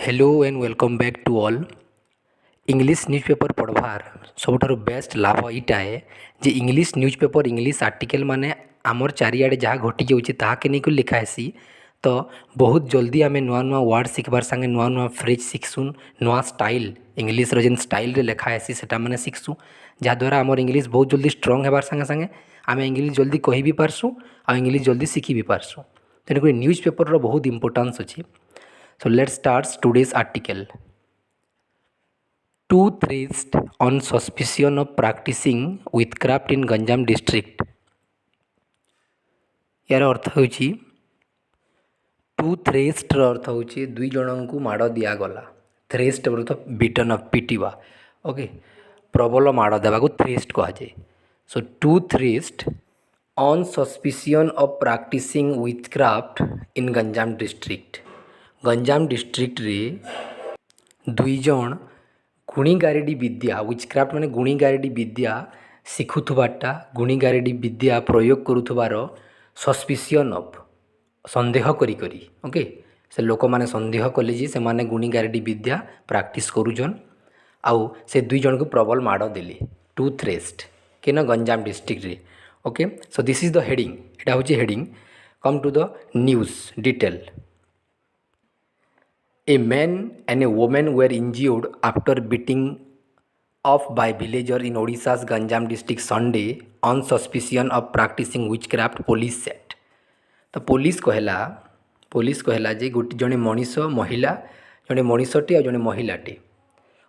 Hello and welcome back to all. English newspaper पढ़वार सबुठारु best लाभ इटा है जे English newspaper English article माने आमर चारिआडे जहाँ घटी जाऊँगी ताके नहीं लिखा हेसी तो बहुत जल्दी आम नुआ नुआ वर्ड शिखबार संगे नुआ नुआ फ्रेज शिखसुँ नुआ स्टाइल इंग्लिश जेन स्टाइल रे लिखा हेसी सेटा माने शिखसुँ जहाँद्वारा आमर इंग्लिश बहुत जल्दी स्ट्रंग होबार संगे संगे आम इंग्लिश जल्दी कहि भी पारसुँ आ इंग्लिश जल्दी शिखी भी पारसुँ। तेणुक न्यूज़ पेपर बहुत इम्पोर्टान्स अच्छी। So let's start today's article. Two arrested on suspicion of practicing witchcraft in Ganjam district. यार अर्थ होची टू थ्रेस्ट अर्थ होची दुई जन को माड़ दिया गला। थ्रेस्ट अर्थ बिटन अफ पिटिवा ओके प्रबल माड़ देवा को थ्रेस्ट कह जाए। So two thrashed on suspicion of practising witchcraft in Ganjam district. Ganjam district रे दुई जन गुणीगारेडी विद्या विचक्राफ्ट माने गुणीगारेडी विद्या शिखुथबाटा गुणीगारेडी विद्या प्रयोग करुथबार सस्पिशियन ऑफ संदेह करी करी ओके से लोक माने संदेह कले जे से माने गुणीगारेडी विद्या प्रैक्टिस करूजन आउ से दुई जन को प्रबल माड़ देले टू थ्रेस्ट केन गंजाम डिस्ट्रिक्ट रे okay. So this is the heading एटा होची heading. Come to the news detail. A man and a woman were injured after beating off by villager in Odisha's Ganjam district Sunday on suspicion of practicing witchcraft, police said. तो police कहला जे गोटे जड़े मनीष महिला जड़े मनीषटे और जड़े महिलाटे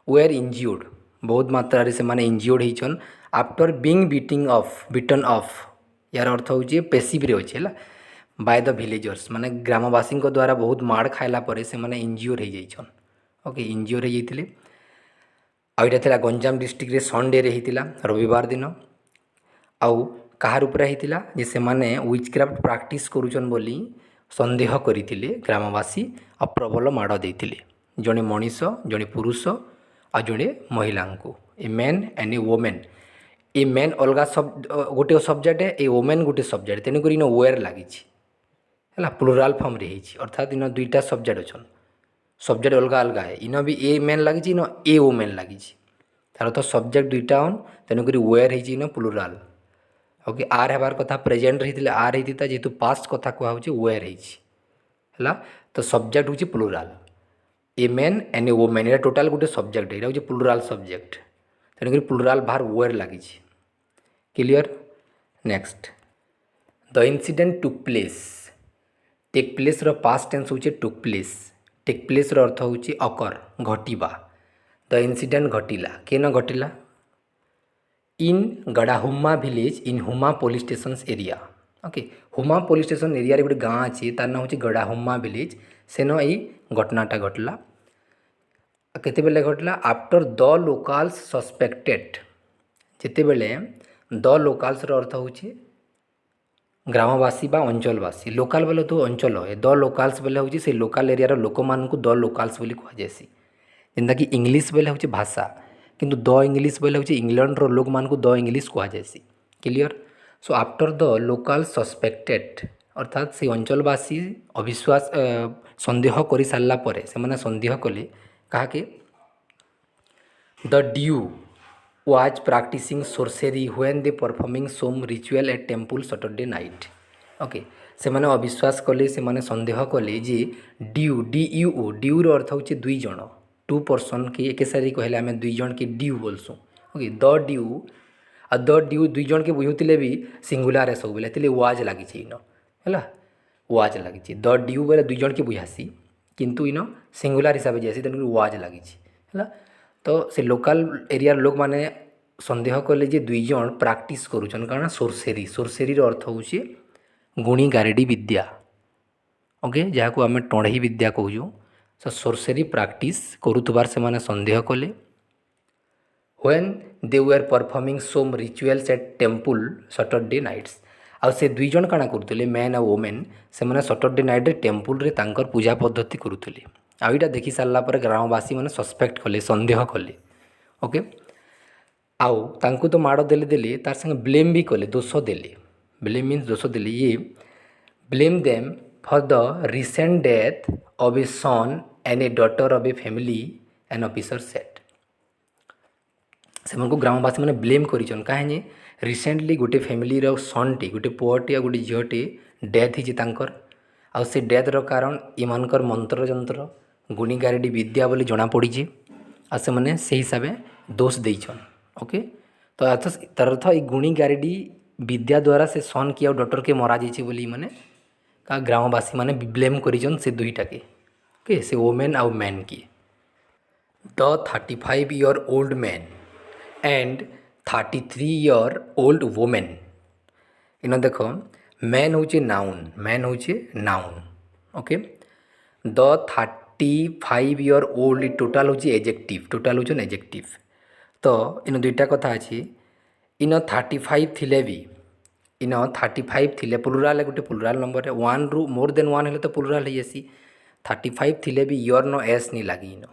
where injured बहुत मात्रा से माने इंज्योर्ड होइछन आफ्टर बीइंग बिटन ऑफ यार अर्थ होचे पेसिव रे अछि हला बाय द विलेजर्स माने ग्रामवासी द्वारा बहुत माड़ खाइला परे से माने इंज्योर हो जाइछन ओके इंज्योर हो जाइतिले। आ इटा थिला गंजाम डिस्ट्रिक्ट रे संडे रे हितिला रविवार दिन आउ कहार ऊपर हितिला जे से माने विचक्राफ्ट प्रैक्टिस करूछन बोली संदेह करितिले ग्रामवासी आ प्रबल माड़ देइतिले जणे मनीष जणे पुरुष आ जणे महिला को a man and a women. A man अलगा सब गोटे सब्जेक्ट ए वोमेन गोटे सब्जेक्ट तेणुक इन वेयर लगी है प्लुराल फॉर्म रे अर्थात इन दुईटा सब्जेक्ट अच्छन सब्जेक्ट अलग अलग है इन भी ए मेन लगी इन ए वोमेन लगी तार तो सब्जेक्ट दुईटा अन तेणुक where in plural okay are हेबार कथा प्रेजेंट रही आर होता जेहेतु पास्ट कथा कहूँ वेयर है तो सब्जेक्ट हूँ plural a men and a women ये टोटाल गोटे सब्जेक्ट यहाँ हूँ प्लुराल सब्जेक्ट तेणुक प्लुराल बाहर वेयर लगी clear. Next the incident took place take place रो पास्ट टेंस होचे टुक प्लेस रो अर्थ होचे अकर घटिबा। द इंसिडेंट घटिला केन घटिला in Gadahumma village in Huma police station area okay Huma police station area रे गोटे गाँ अच्छे तार ना होचे गड़ाहुम्मा विलेज सेन यही घटनाटा घटला केतेबेले घटला आफ्टर द लोकाल्स सस्पेक्टेड जेतेबेले द लोकाल्स रो अर्थ होचे ग्रामवासी बा अंचलवासी लोकाल बेले तो अंचल है द लोकाल्स बेले हूँ से लोकाल एरिया लोक मान द लोकाल्स बोली कहुसी जेनता कि इंग्लीश बेले हूँ भाषा किंतु द इंग्लीश बेले हूँ इंग्लैंड रो लोक मान द इंग्लीश कहुसी clear. So after the local suspected अर्थात से अंचलवासी अविश्वास संदेह कर सारा पर से संदेह कले कहा the due was practicing sorcery when they performing some ritual at temple Saturday night okay से माने अविश्वास कले से माने संदेह कले जे ड्यू DUO ड्यू रो अर्थ होचे दुई जन टू पर्सन के एक सारी कहले आमे दुई जन के ड्यू बोलसु ओके द ड्यू दुई जन के बुझुतिले भी सिंगुलर है सब बेले वाज लागि छै इन हैला वाज लागि छै द ड्यू बेले दुई जन के बुझासी किंतु इन सिंगुलर हिसाब से जासी तन वाज लागि छै हैला तो से लोकल एरिया लोक माने संदेह कले जे दुई जन प्रैक्टिस करूछन कारण सोरसेरी अर्थ होचे गुणीगारेडी विद्या ओके जहाँ को आम टढ़ई विद्या कहूँ सो सोरसेरी प्रैक्टिस करुथबार से माने संदेह कले when they were performing some rituals at temple Saturday nights आ से दुई जन काना करुले मैन आ वोमेन से माने सैटरडे नाइट रे टेम्पल रे तांकर पूजा पद्धति करुले आईटा देखी सारा पर ग्रामवासी मैंने सस्पेक्ट कले संदेह कले ओके आउ तांकु तो माड़ देले तार संगे ब्लेम भी कले दोष देले ब्लेम मीन्स दोष देले ये blame them for the recent death of a son and a daughter of a family an officer set. से ग्रामवासी मैंने ब्लेम करिछन काहे रिसेंटली गोटे फैमिली सनटे गोटे पुअटे गोटे झीटे डेथ ही आउ से डेथर कारण इमानकर मंत्र जंत्र गुणीगारेडी विद्या बोली जना पड़ी आ से मैंने से हिसाब से दोष देछन। ओके तो तार अर्थ ये गुणीगारेडी विद्या द्वारा से सन की और डॉटर के मरा जाइए बोली मैंने का ग्रामवासी मैंने ब्लेम करिछन से दुईटा के। ओके से वोमेन आउ मैन की। The 35-year-old man and 33-year-old women इन देख मैन हूँ noun. Okay the 35-year-old total हूँ एजेक्टिव तो इन दुईटा कथा अच्छी इन 35 थिले भी इन 35 थिले प्लुराल गोटे प्लुराल नंबर है 1 रु मोर देन 1 हेले तो प्लुराल हो जासी 35 थिले भी इयर न एस नहीं लगी इन।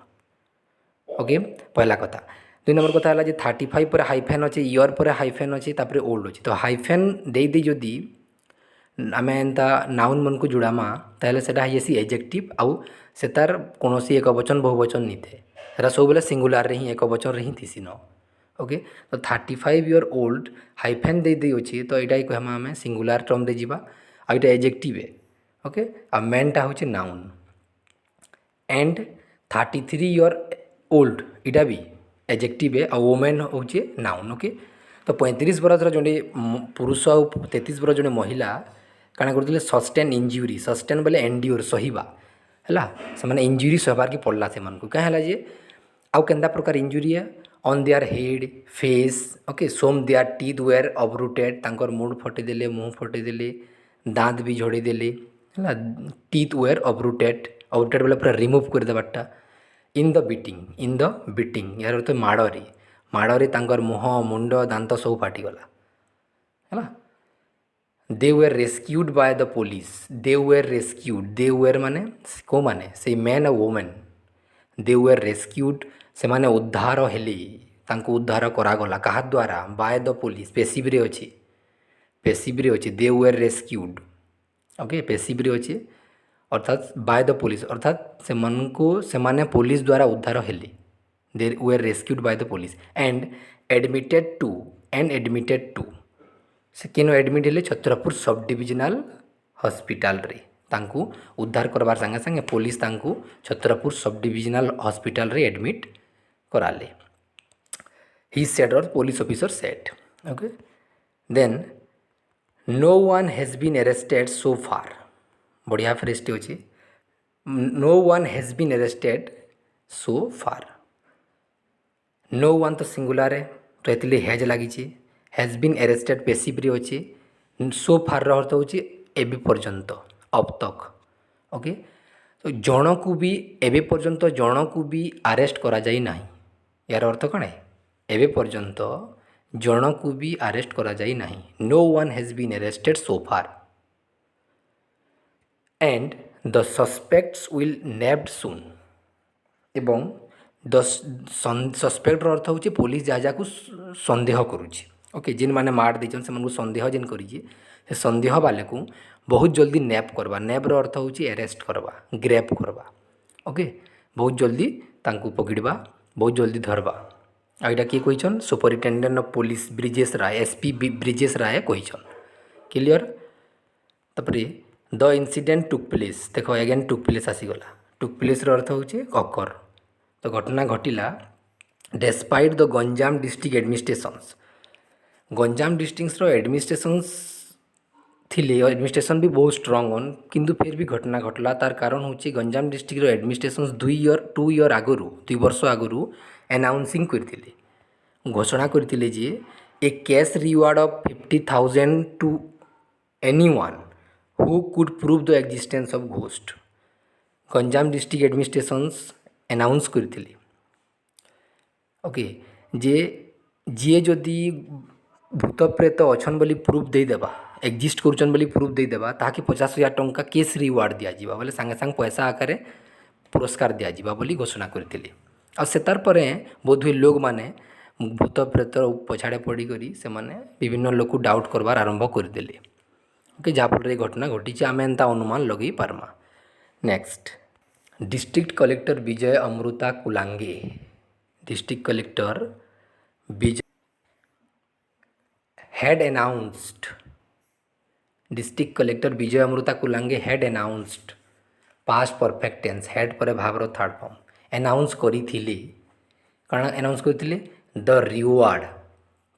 ओके पहला कथा। दुई नंबर कथा है 35 पर हाइफेन अच्छे इयर पर हाइफेन अच्छे तापर ओल्ड अच्छे तो हाइफेन दे जदि आम एंता नाउन मन को जुड़ामा ताहले सेटा हेसी एजेक्टिव आउ से तार कौन एक वचन बहुवचन नहीं थे सेटा सब बेले सिंगुलार रे ही एक वचन रे ही थीसी न। ओके तो 35-year-old हाइफेन दे अच्छी तो यहाँ कहमा आम सिंगुलार टर्म दे जावा आ यहाँ एजेक्टिव है। ओके आ मैनटा हूँ नाउन एंड 33-year-old इटा भी एजेक्टिव है और वोमेन हूँ नाउन। ओके तो 35 बरसर जो पुरुष और 33 बरस जो महिला काଣା करते सस्टेन इंजुरी सस्टेन बोले एंड्योर सहिबा है से इंजुरी सहबार की पड़ला से क्या है जे आउ केंदा प्रकार इंजुरी है on their head face. Okay some their teeth were uprooted तांकर मुंड फटेदेले मुँह फटेदेले दाँत भी झड़ेदेले है टीथ वेयर अबरूटेड बोले पूरा रिमूव करदेवाटा इन द बीटिंग यार तो माड़े तांकर मुँह मुंड दांत सब फाटीगला है। दे were rescued by the police they were माने को माने से मैन और वोमेन दे वेर रेस्क्यूड से माने उद्धार हेले तांको उद्धार करागला कहा द्वारा बाय द पुलिस पेसिव रे अच्छे दे वेर रेस्क्यूड। ओके पेसिव रे अच्छे अर्थात बाय द पुलिस अर्थात से मन को से माने पुलिस द्वारा उद्धार हेले they were rescued by the police and admitted to से केनो एडमिट हेले छत्रपुर सब डिविजनल हॉस्पिटल रे तांको उद्धार करबार संगे संगे पुलिस तांको छत्रपुर सब डिविजनल हॉस्पिटल रे एडमिट कराले ही सेड और police officer said. Okay then no one has been arrested so far बढ़िया फ्रेजटे अच्छे no one has been arrested so far no one तो सिंगुलर है तो ये हैज लगी हैज़ बीन अरेस्टेड पेसिव रे अच्छे सो फार अर्थ हो एबे पर्यंत अब तक। ओके तो जन को भी एबे पर्यंत जन को भी अरेस्ट करा जाई नहीं यार अर्थ कौन है एबे पर्यंत जन को भी अरेस्ट करा जाई नहीं no one has been arrested so far and the suspects will nabbed soon एवं द सस्पेक्टर अर्थ हो पुलिस जहाँ जहाँ सन्देह करुच्ची। ओके जिन मैंने मार देचन से सन्देह जेन करी सन्देह वाले को बहुत जल्दी नैप करवा नैप्र अर्थ हो अरेस्ट करवा ग्रेप करवा। ओके बहुत जल्दी तांको पकड़वा बहुत जल्दी धरवा आ यहाँ किए कहीचन superintendent of police Brijesh Rai SP Brijesh Rai कहीचन क्लियर। तापरे द इनसीडेंट टुक प्लेस देख एगेन टुक प्लेस आसीगला टुक प्लेस अर्थ हो अकर तो घटना घटिला despite the Ganjam district administration's Ganjam district administration's थिले एडमिनिस्ट्रेशन भी बहुत स्ट्रंग ऑन किंतु फिर भी घटना घटला तार कारण हूँ गंजाम डिस्ट्रिक्ट एडमिनिस्ट्रेशन 2 ईयर आगु 2 वर्ष आगु एनाउंसिंग करते घोषणा करते जे a cash reward of 50,000 to anyone who could prove the existence of ghost Ganjam district administration's announce करते। ओके जे जी जदि भूत प्रेत अच्छन बोली प्रूफ देदेबा एक्जिस्ट करुचन बोली प्रूफ देदेबा ताकि 50,000 टंका केस रिवार्ड दिज्व बोले सांगे सांगे पैसा आकार पुरस्कार दिज्व बोली घोषणा करते आ से तार पर बोधहुए लोग माने भूत प्रेत पछाड़े पड़ी से माने विभिन्न लोग को डाउट करवार आरंभ करदे। ओके जहाँफल घटना घटी आम एंता अनुमान लगे pharma. Next district collector Vijay Amrit Kulange, district collector Vijay had announced, district collector Vijay Amrit Kulange had announced, past perfect tense, had ପରେ ଭାବର ଥାର୍ଡ଼ ଫର୍ମ, ଆନାଉନ୍ସ କରିଥିଲେ, କାଣା ଆନାଉନ୍ସ କରିଥିଲେ, ଦ ରିୱାର୍ଡ଼,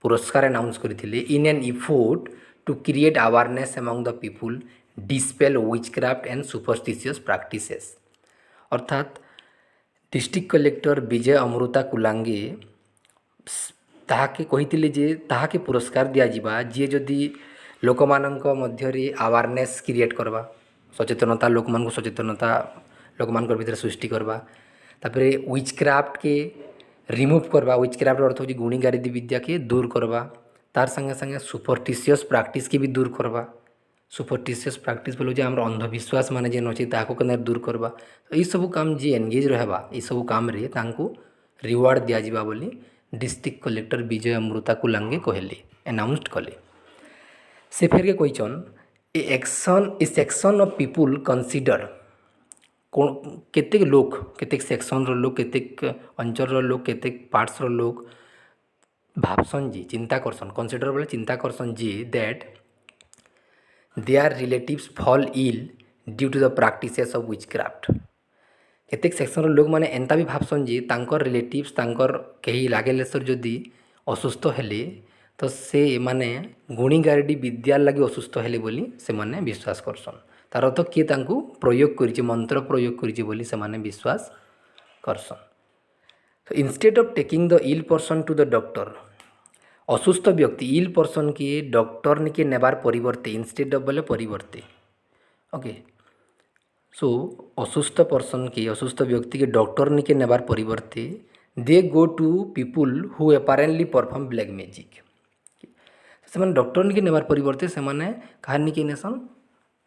ପୁରସ୍କାର ଆନାଉନ୍ସ କରିଥିଲେ, in an effort to create awareness among the people, dispel witchcraft and superstitious practices. ଅର୍ଥାତ୍ district collector Vijay Amrit Kulange ताहाके कहिथिले जे ताहाके पुरस्कार दियाजिबा जी जदि लोकमानंक मध्यरे अवेयरनेस क्रिएट करबा, सचेतनता लोकमान को सचेतनता लोकमान भीतर सृष्टि करबा, तापरे विचक्राफ्ट के रिमूव करबा, विचक्राफ्ट अर्थ होची गुणीगारिदी विद्या के दूर करबा, तार संगे संगे सुपरस्टिशियस प्रैक्टिस के भी दूर करबा। सुपरस्टिशियस प्रैक्टिस बोलो जे हमर अंधविश्वास माने जेन अछि ताको केना दूर करबा। तो ई सब काम जे एंगेज रहबा ई सब काम रे तांको रिवार्ड दिया जिबा बोली डिस्ट्रिक्ट कलेक्टर विजय अमृता कुलांगे कहले, अनाउंस्ड कले। से फेर के कहिछन a section of people consider, केतेक लोग, केतेक सेक्शन रो लोग, केतेक अंचल रो लोग, केतेक पार्ट्स रो लोग भाबसन जी, चिंता करसन, कंसीडर बोले चिंता करसन जी that their relatives fall ill due to the practices of witchcraft. केतेक सेक्शन लोक मैंने एंता भी भाबसन जे तांकर रिलेटिव्स तांकर कहीं लागेलेसर जदि असुस्थ हेले तो से माने गुणीगारेडी विद्या लगे असुस्थ हेले बोली से माने विश्वास करसन। तार अर्थ किए तांकु प्रयोग करिछि, मंत्र प्रयोग करिछि बोली से माने विश्वास करसन। तो instead of taking the ill person to the doctor, असुस्थ व्यक्ति इल पर्सन के डॉक्टर निके नेबार परिवर्ते, इंस्टेड ऑफ बोले परिवर्ते, ओके। सो असुस्थ पर्सन के, असुस्थ व्यक्ति के डॉक्टर निके नेबार परिवर्ते they go to people who apparently perform black magic. से माने डॉक्टर निके नेबार परिवर्ते से माने कहार निके नेसन,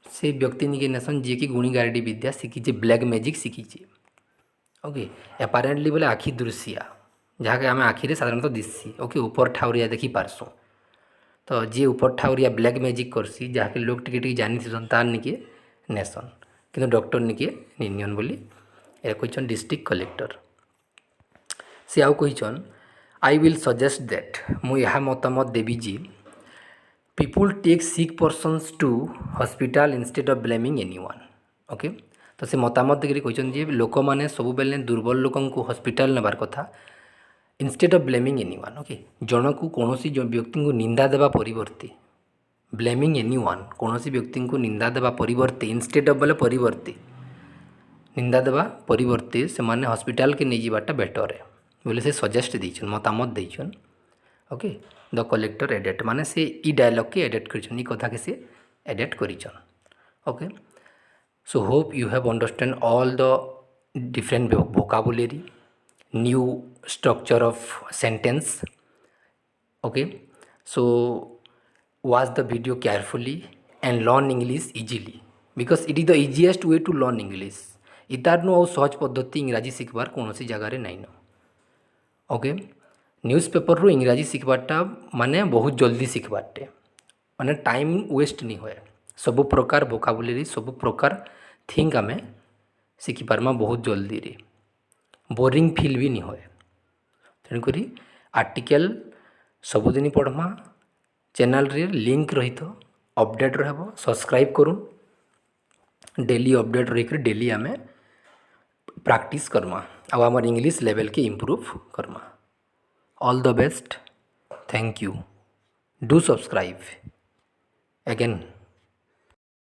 से व्यक्ति निके नेसन जे कि गुणीगारेडी विद्या शिखीचे, ब्लैक मैजिक शिखीचे, ओके। अपारेंटली बोले आखि दृश्या, जहाँ के आम आखिरे साधारणतः दिशी, ओके, ऊपर ठाउरिया देखी पार्सु। तो जी ऊपर ठाउरिया ब्लैक मैजिक करसी जहाँके लोग टिके टिके जानी थीसन तार निके नेसन, किंतु डॉक्टर निके निनियन बोली ए कहिछन डिस्ट्रिक्ट कलेक्टर। से आउ कहिछन आई विल सजेस्ट दैट, मु यह मतामत देवी जी people take sick persons to hospital instead of blaming anyone, okay. तो से मतामत देखिए कहिछन जे लोक माने सब बेले दुर्बल लोकन को हॉस्पिटल नेबार कथा instead of blaming anyone, okay. जन को कौनसी जो व्यक्ति को निंदा देवा परिवर्ते, ब्लेमिंग एनीवन कौनसी व्यक्ति को निंदा देवा परिवर्ते, इंस्टेड ऑफ बोले परिवर्ते, निंदा देवा परिवर्ते से माने हॉस्पिटल के नहीं जावाटा बेटर है बोले से सजेस्ट देछन, मतामत देछन, ओके। द कलेक्टर एडेट माने से ई डायलॉग के एडेट करिछन, ई कथा के से एडेट करिछन, okay. So hope you have understand all the different vocabulary, new structure of sentence, okay. So watch the video carefully and learn English easily because it is the easiest way to learn English. इतारनु और सहज पद्धति इंग्राजी शिखबार कौन सी जगार nine, okay. News paper रु इंग्राजी शिखबाटा माने बहुत जल्दी शिखबाटे, माने टाइम वेस्ट नहीं होए, सब प्रकार vocabulary सब प्रकार थिंक आमे शिखिपारमा बहुत जल्दी रे, बोरिंग फिल भी नहीं होए। तेणुक आर्टिकल सबुदिन पढ़मा, चैनल रे लिंक रही तो अपडेट रहबो, सब्सक्राइब करूँ, डेली अपडेट रही डेली आमे प्रैक्टिस करमा आ आमर इंग्लिश लेवल के improve Karma. All the best, thank you, do subscribe again.